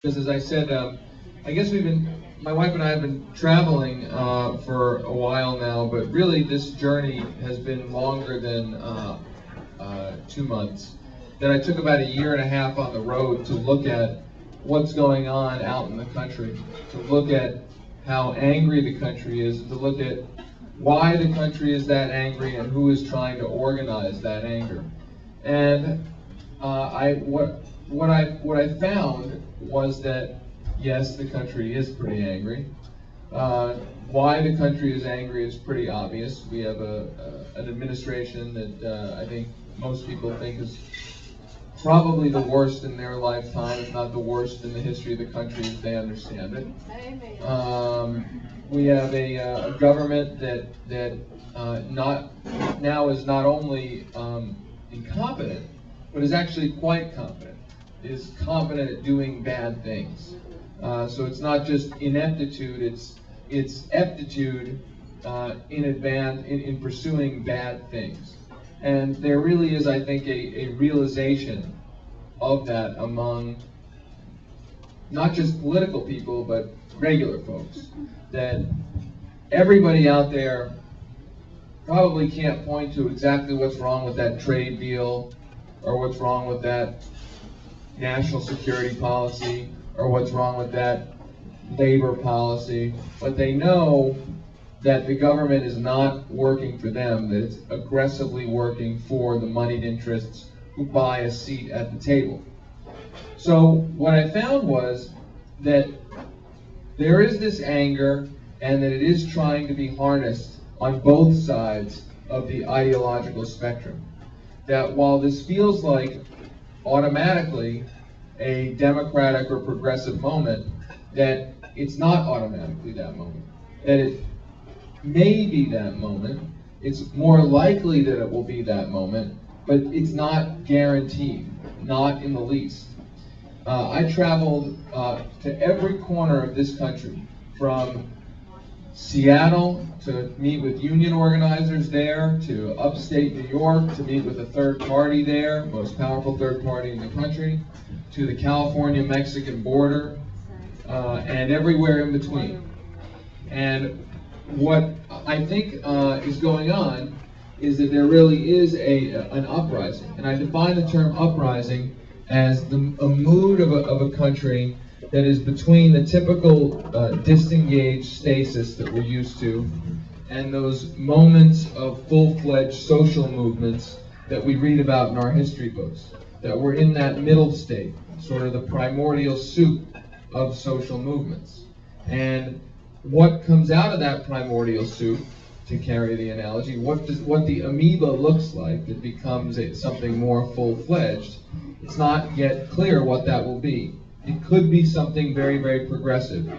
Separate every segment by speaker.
Speaker 1: Because as I said, I guess my wife and I have been traveling for a while now, but really this journey has been longer than 2 months. That I took about a year and a half on the road to look at what's going on out in the country, to look at how angry the country is, to look at why the country is that angry and who is trying to organize that anger. And what I found was that yes, the country is pretty angry. Why the country is angry is pretty obvious. We have an administration that I think most people think is probably the worst in their lifetime, if not the worst in the history of the country as they understand it. We have a government that now is not only incompetent, but is actually quite competent. Is competent at doing bad things. So it's not just ineptitude; it's aptitude in pursuing bad things. And there really is, I think, a realization of that among not just political people, but regular folks, that everybody out there probably can't point to exactly what's wrong with that trade deal, or what's wrong with that national security policy, or what's wrong with that labor policy, but they know that the government is not working for them, that it's aggressively working for the moneyed interests who buy a seat at the table. So what I found was that there is this anger, and that it is trying to be harnessed on both sides of the ideological spectrum. That while this feels like automatically a democratic or progressive moment, that it's not automatically that moment. That it may be that moment, it's more likely that it will be that moment, but it's not guaranteed, not in the least. I traveled to every corner of this country, from Seattle to meet with union organizers there, to upstate New York to meet with a third party there, most powerful third party in the country, to the California-Mexican border, and everywhere in between. And what I think is going on is that there really is an uprising. And I define the term uprising as a mood of a country that is between the typical disengaged stasis that we're used to and those moments of full-fledged social movements that we read about in our history books, that we're in that middle state, sort of the primordial soup of social movements. And what comes out of that primordial soup, to carry the analogy, what the amoeba looks like that becomes something more full-fledged, it's not yet clear what that will be. It could be something very, very progressive,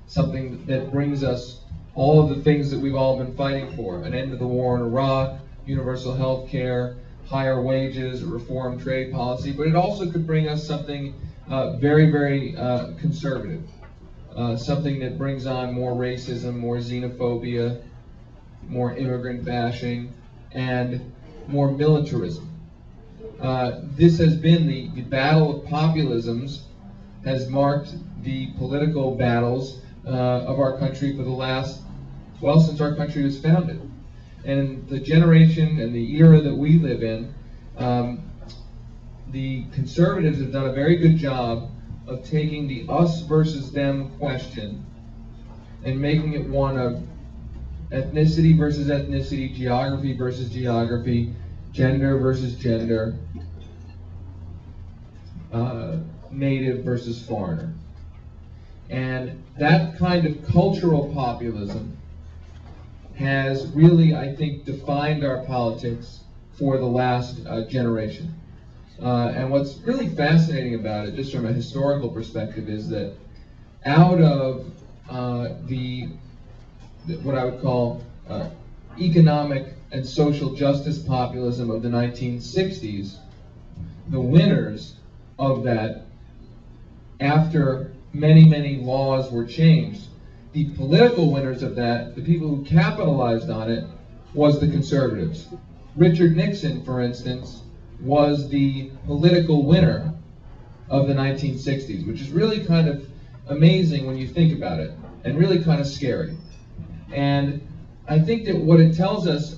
Speaker 1: something that brings us all of the things that we've all been fighting for: an end to the war in Iraq, universal health care, higher wages, a reformed trade policy. But it also could bring us something very, very conservative, something that brings on more racism, more xenophobia, more immigrant bashing, and more militarism. This has been the battle of populisms, has marked the political battles of our country for the last, well, since our country was founded. And the generation and the era that we live in, the conservatives have done a very good job of taking the us versus them question and making it one of ethnicity versus ethnicity, geography versus geography, gender versus gender, native versus foreigner. And that kind of cultural populism has really, I think, defined our politics for the last generation. And what's really fascinating about it, just from a historical perspective, is that out of what I would call economic and social justice populism of the 1960s, the winners of that, after many, many laws were changed, the political winners of that, the people who capitalized on it, was the conservatives. Richard Nixon, for instance, was the political winner of the 1960s, which is really kind of amazing when you think about it, and really kind of scary. And I think that what it tells us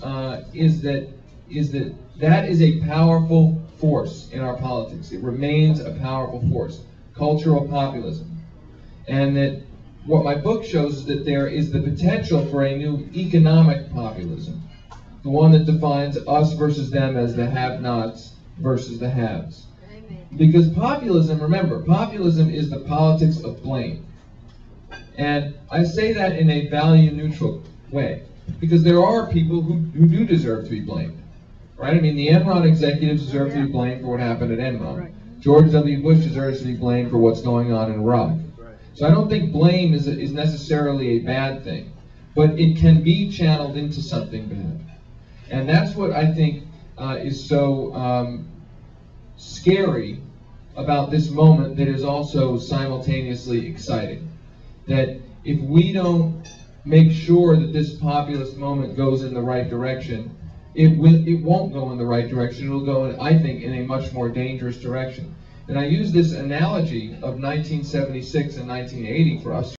Speaker 1: is that is a powerful force in our politics. It remains a powerful force, cultural populism. And that what my book shows is that there is the potential for a new economic populism, the one that defines us versus them as the have-nots versus the haves. Because populism, remember, populism is the politics of blame. And I say that in a value-neutral way, because there are people who do deserve to be blamed, right? I mean, the Enron executives deserve to be blamed for what happened at Enron. George W. Bush deserves to be blamed for what's going on in Iraq. So I don't think blame is necessarily a bad thing, but it can be channeled into something bad. And that's what I think is so scary about this moment, that is also simultaneously exciting. That if we don't make sure that this populist moment goes in the right direction, it won't go in the right direction. It'll go, I think, in a much more dangerous direction. And I use this analogy of 1976 and 1980 for us